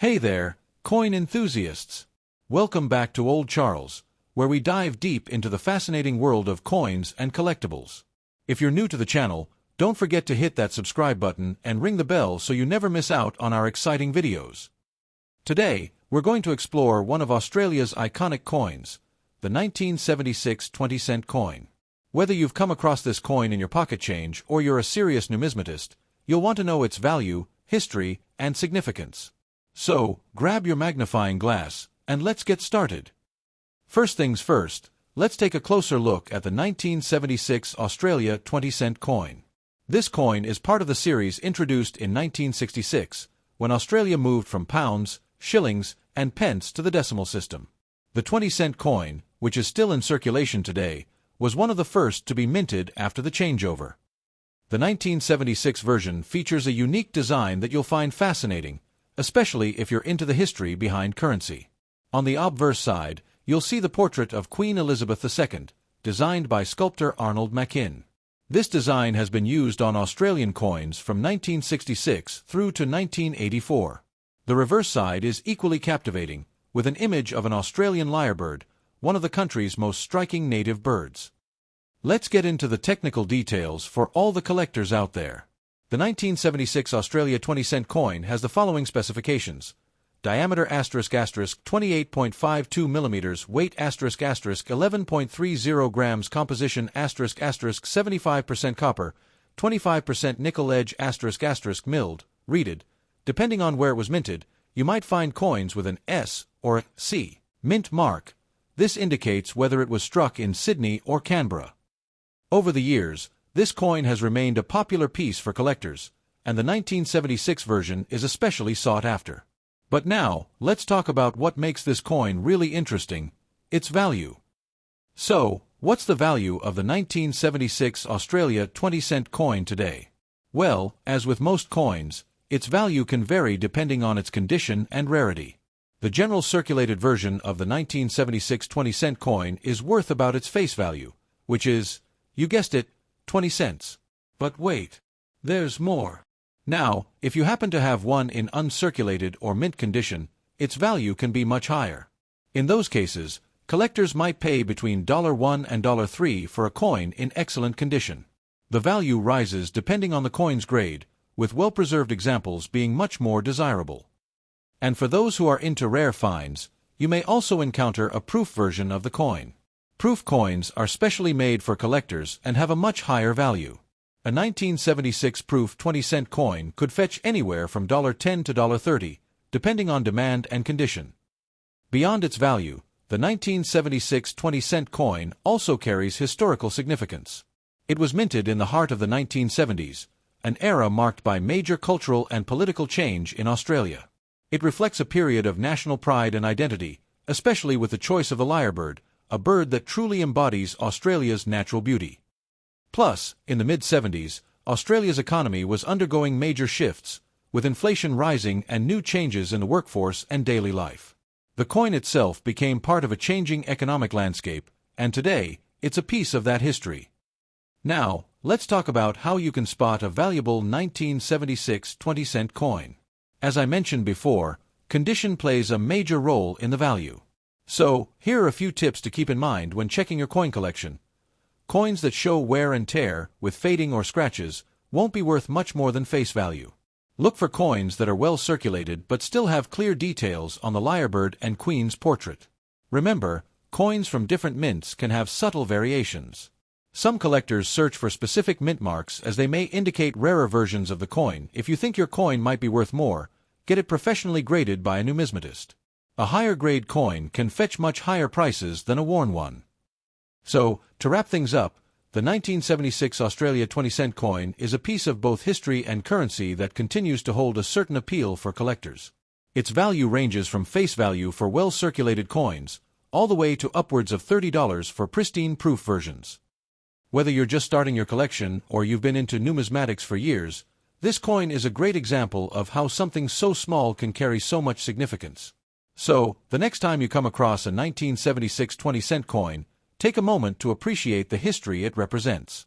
Hey there, coin enthusiasts! Welcome back to Old Charles, where we dive deep into the fascinating world of coins and collectibles. If you're new to the channel, don't forget to hit that subscribe button and ring the bell so you never miss out on our exciting videos. Today, we're going to explore one of Australia's iconic coins, the 1976 20-cent coin. Whether you've come across this coin in your pocket change or you're a serious numismatist, you'll want to know its value, history, and significance. So, grab your magnifying glass, and let's get started. First things first, let's take a closer look at the 1976 Australia 20-cent coin. This coin is part of the series introduced in 1966, when Australia moved from pounds, shillings, and pence to the decimal system. The 20-cent coin, which is still in circulation today, was one of the first to be minted after the changeover. The 1976 version features a unique design that you'll find fascinating, especially if you're into the history behind currency. On the obverse side, you'll see the portrait of Queen Elizabeth II, designed by sculptor Arnold Machin. This design has been used on Australian coins from 1966 through to 1984. The reverse side is equally captivating, with an image of an Australian lyrebird, one of the country's most striking native birds. Let's get into the technical details for all the collectors out there. The 1976 Australia 20-cent coin has the following specifications: diameter ** 28.52 mm, weight ** 11.30 grams, composition ** 75% copper, 25% nickel, edge ** milled, reeded. Depending on where it was minted, you might find coins with an S or a C mint mark. This indicates whether it was struck in Sydney or Canberra. Over the years, this coin has remained a popular piece for collectors, and the 1976 version is especially sought after. But now, let's talk about what makes this coin really interesting: its value. So, what's the value of the 1976 Australia 20-cent coin today? Well, as with most coins, its value can vary depending on its condition and rarity. The general circulated version of the 1976 20-cent coin is worth about its face value, which is, you guessed it, 20 cents. But wait, there's more. Now, if you happen to have one in uncirculated or mint condition, its value can be much higher. In those cases, collectors might pay between $1 and $3 for a coin in excellent condition. The value rises depending on the coin's grade, with well-preserved examples being much more desirable. And for those who are into rare finds, you may also encounter a proof version of the coin. Proof coins are specially made for collectors and have a much higher value. A 1976 proof 20-cent coin could fetch anywhere from $10 to $30, depending on demand and condition. Beyond its value, the 1976 20-cent coin also carries historical significance. It was minted in the heart of the 1970s, an era marked by major cultural and political change in Australia. It reflects a period of national pride and identity, especially with the choice of the lyrebird, a bird that truly embodies Australia's natural beauty. Plus, in the mid-70s, Australia's economy was undergoing major shifts, with inflation rising and new changes in the workforce and daily life. The coin itself became part of a changing economic landscape, and today, it's a piece of that history. Now, let's talk about how you can spot a valuable 1976 20-cent coin. As I mentioned before, condition plays a major role in the value. So, here are a few tips to keep in mind when checking your coin collection. Coins that show wear and tear, with fading or scratches, won't be worth much more than face value. Look for coins that are well circulated but still have clear details on the lyrebird and queen's portrait. Remember, coins from different mints can have subtle variations. Some collectors search for specific mint marks as they may indicate rarer versions of the coin. If you think your coin might be worth more, get it professionally graded by a numismatist. A higher grade coin can fetch much higher prices than a worn one. So, to wrap things up, the 1976 Australia 20-cent coin is a piece of both history and currency that continues to hold a certain appeal for collectors. Its value ranges from face value for well-circulated coins, all the way to upwards of $30 for pristine proof versions. Whether you're just starting your collection or you've been into numismatics for years, this coin is a great example of how something so small can carry so much significance. So, the next time you come across a 1976 20-cent coin, take a moment to appreciate the history it represents.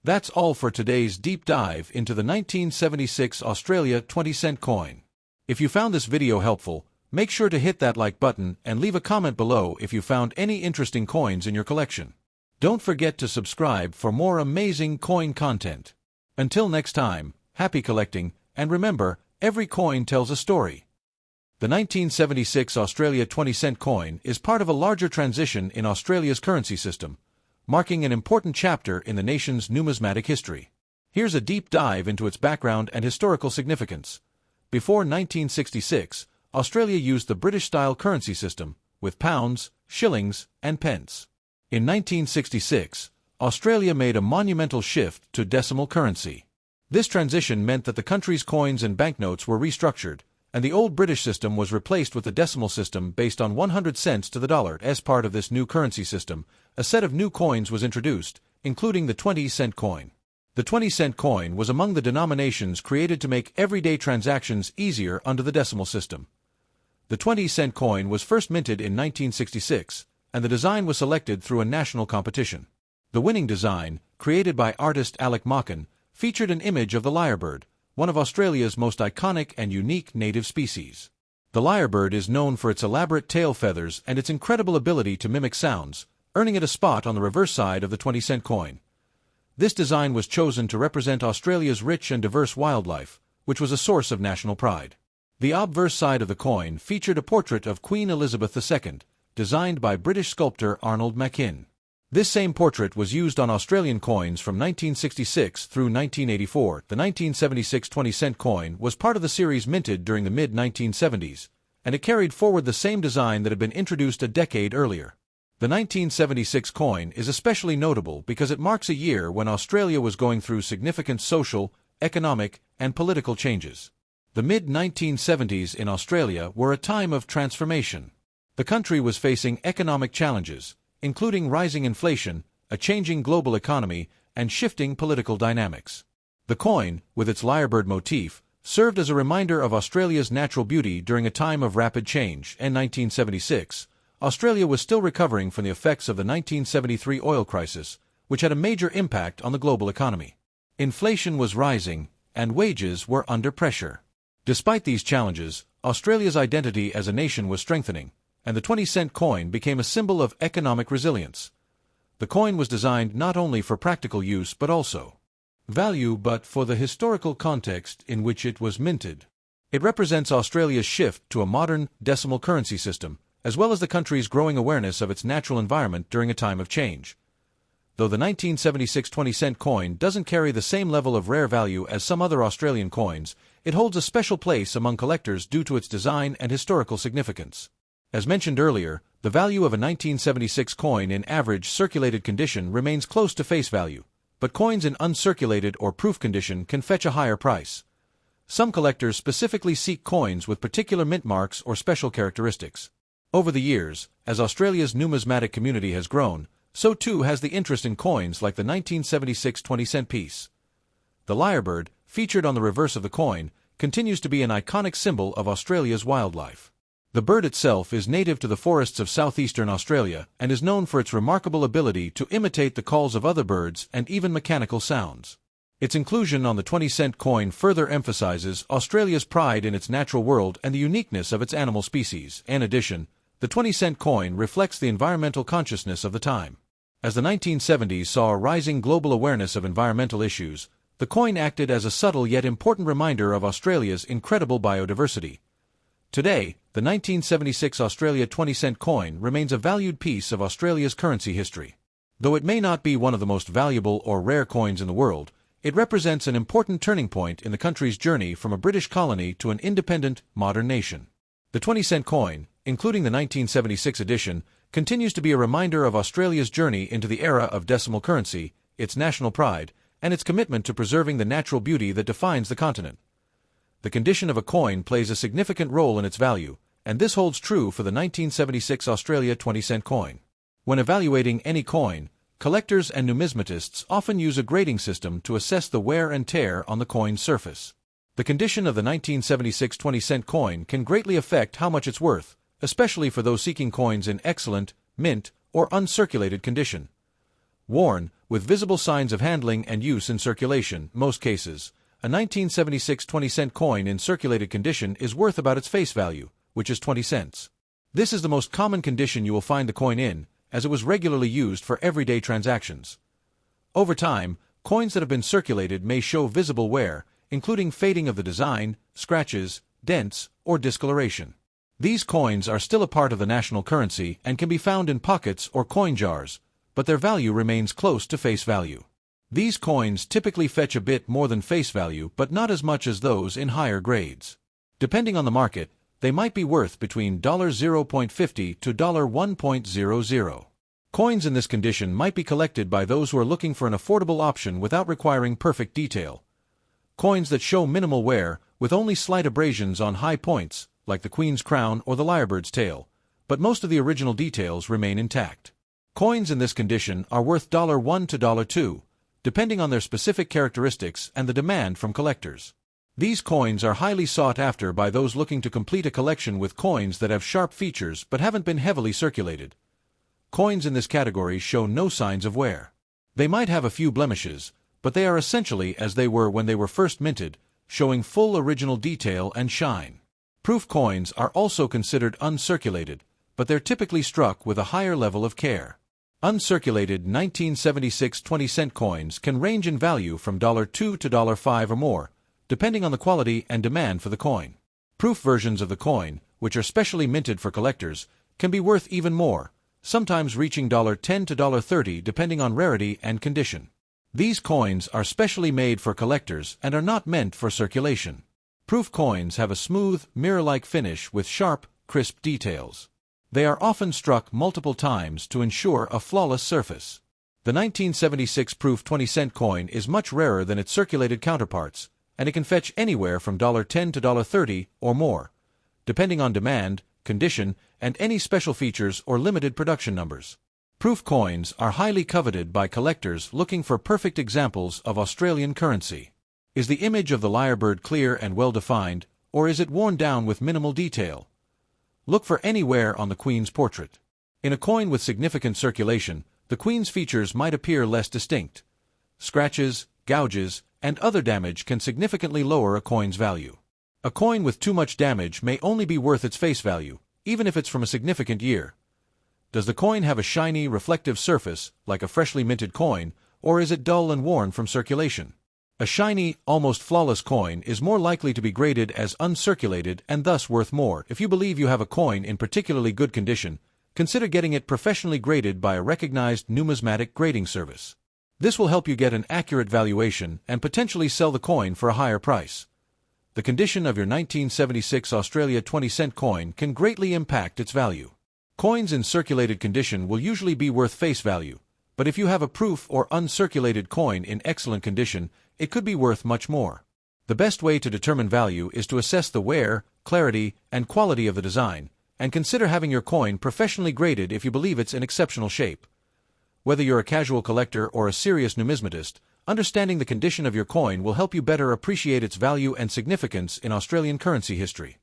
That's all for today's deep dive into the 1976 Australia 20-cent coin. If you found this video helpful, make sure to hit that like button and leave a comment below if you found any interesting coins in your collection. Don't forget to subscribe for more amazing coin content. Until next time, happy collecting, and remember, every coin tells a story. The 1976 Australia 20-cent coin is part of a larger transition in Australia's currency system, marking an important chapter in the nation's numismatic history. Here's a deep dive into its background and historical significance. Before 1966, Australia used the British-style currency system, with pounds, shillings, and pence. In 1966, Australia made a monumental shift to decimal currency. This transition meant that the country's coins and banknotes were restructured, and the old British system was replaced with the decimal system based on 100 cents to the dollar. As part of this new currency system, a set of new coins was introduced, including the 20-cent coin. The 20-cent coin was among the denominations created to make everyday transactions easier under the decimal system. The 20-cent coin was first minted in 1966, and the design was selected through a national competition. The winning design, created by artist Alec Maughan, featured an image of the lyrebird, one of Australia's most iconic and unique native species. The lyrebird is known for its elaborate tail feathers and its incredible ability to mimic sounds, earning it a spot on the reverse side of the 20-cent coin. This design was chosen to represent Australia's rich and diverse wildlife, which was a source of national pride. The obverse side of the coin featured a portrait of Queen Elizabeth II, designed by British sculptor Arnold Machin. This same portrait was used on Australian coins from 1966 through 1984. The 1976 20-cent coin was part of the series minted during the mid-1970s, and it carried forward the same design that had been introduced a decade earlier. The 1976 coin is especially notable because it marks a year when Australia was going through significant social, economic, and political changes. The mid-1970s in Australia were a time of transformation. The country was facing economic challenges, including rising inflation, a changing global economy, and shifting political dynamics. The coin, with its lyrebird motif, served as a reminder of Australia's natural beauty during a time of rapid change. In 1976, Australia was still recovering from the effects of the 1973 oil crisis, which had a major impact on the global economy. Inflation was rising, and wages were under pressure. Despite these challenges, Australia's identity as a nation was strengthening, and the 20-cent coin became a symbol of economic resilience. The coin was designed not only for practical use but also value, but for the historical context in which it was minted. It represents Australia's shift to a modern decimal currency system, as well as the country's growing awareness of its natural environment during a time of change. Though the 1976 20-cent coin doesn't carry the same level of rare value as some other Australian coins, it holds a special place among collectors due to its design and historical significance. As mentioned earlier, the value of a 1976 coin in average circulated condition remains close to face value, but coins in uncirculated or proof condition can fetch a higher price. Some collectors specifically seek coins with particular mint marks or special characteristics. Over the years, as Australia's numismatic community has grown, so too has the interest in coins like the 1976 20-cent piece. The lyrebird, featured on the reverse of the coin, continues to be an iconic symbol of Australia's wildlife. The bird itself is native to the forests of southeastern Australia and is known for its remarkable ability to imitate the calls of other birds and even mechanical sounds. Its inclusion on the 20-cent coin further emphasizes Australia's pride in its natural world and the uniqueness of its animal species. In addition, the 20-cent coin reflects the environmental consciousness of the time. As the 1970s saw a rising global awareness of environmental issues, the coin acted as a subtle yet important reminder of Australia's incredible biodiversity. Today, the 1976 Australia 20-cent coin remains a valued piece of Australia's currency history. Though it may not be one of the most valuable or rare coins in the world, it represents an important turning point in the country's journey from a British colony to an independent, modern nation. The 20-cent coin, including the 1976 edition, continues to be a reminder of Australia's journey into the era of decimal currency, its national pride, and its commitment to preserving the natural beauty that defines the continent. The condition of a coin plays a significant role in its value, and this holds true for the 1976 Australia 20-cent coin. When evaluating any coin, collectors and numismatists often use a grading system to assess the wear and tear on the coin's surface. The condition of the 1976 20-cent coin can greatly affect how much it's worth, especially for those seeking coins in excellent, mint, or uncirculated condition. Worn, with visible signs of handling and use in circulation, most cases, a A 1976 20-cent coin in circulated condition is worth about its face value, which is 20 cents. This is the most common condition you will find the coin in, as it was regularly used for everyday transactions. Over time, coins that have been circulated may show visible wear, including fading of the design, scratches, dents, or discoloration. These coins are still a part of the national currency and can be found in pockets or coin jars, but their value remains close to face value. These coins typically fetch a bit more than face value, but not as much as those in higher grades. Depending on the market, they might be worth between $0.50 to $1.00. Coins in this condition might be collected by those who are looking for an affordable option without requiring perfect detail. Coins that show minimal wear, with only slight abrasions on high points, like the Queen's crown or the lyrebird's tail, but most of the original details remain intact. Coins in this condition are worth $1 to $2, depending on their specific characteristics and the demand from collectors. These coins are highly sought after by those looking to complete a collection with coins that have sharp features but haven't been heavily circulated. Coins in this category show no signs of wear. They might have a few blemishes, but they are essentially as they were when they were first minted, showing full original detail and shine. Proof coins are also considered uncirculated, but they're typically struck with a higher level of care. Uncirculated 1976 20-cent coins can range in value from $2 to $5 or more, depending on the quality and demand for the coin. Proof versions of the coin, which are specially minted for collectors, can be worth even more, sometimes reaching $10 to $30 depending on rarity and condition. These coins are specially made for collectors and are not meant for circulation. Proof coins have a smooth, mirror-like finish with sharp, crisp details. They are often struck multiple times to ensure a flawless surface. The 1976 proof 20-cent coin is much rarer than its circulated counterparts, and it can fetch anywhere from $10 to $30 or more, depending on demand, condition, and any special features or limited production numbers. Proof coins are highly coveted by collectors looking for perfect examples of Australian currency. Is the image of the lyrebird clear and well-defined, or is it worn down with minimal detail? Look for any wear on the Queen's portrait. In a coin with significant circulation, the Queen's features might appear less distinct. Scratches, gouges, and other damage can significantly lower a coin's value. A coin with too much damage may only be worth its face value, even if it's from a significant year. Does the coin have a shiny, reflective surface, like a freshly minted coin, or is it dull and worn from circulation? A shiny, almost flawless coin is more likely to be graded as uncirculated and thus worth more. If you believe you have a coin in particularly good condition, consider getting it professionally graded by a recognized numismatic grading service. This will help you get an accurate valuation and potentially sell the coin for a higher price. The condition of your 1976 Australia 20-cent coin can greatly impact its value. Coins in circulated condition will usually be worth face value, but if you have a proof or uncirculated coin in excellent condition, it could be worth much more. The best way to determine value is to assess the wear, clarity, and quality of the design, and consider having your coin professionally graded if you believe it's in exceptional shape. Whether you're a casual collector or a serious numismatist, understanding the condition of your coin will help you better appreciate its value and significance in Australian currency history.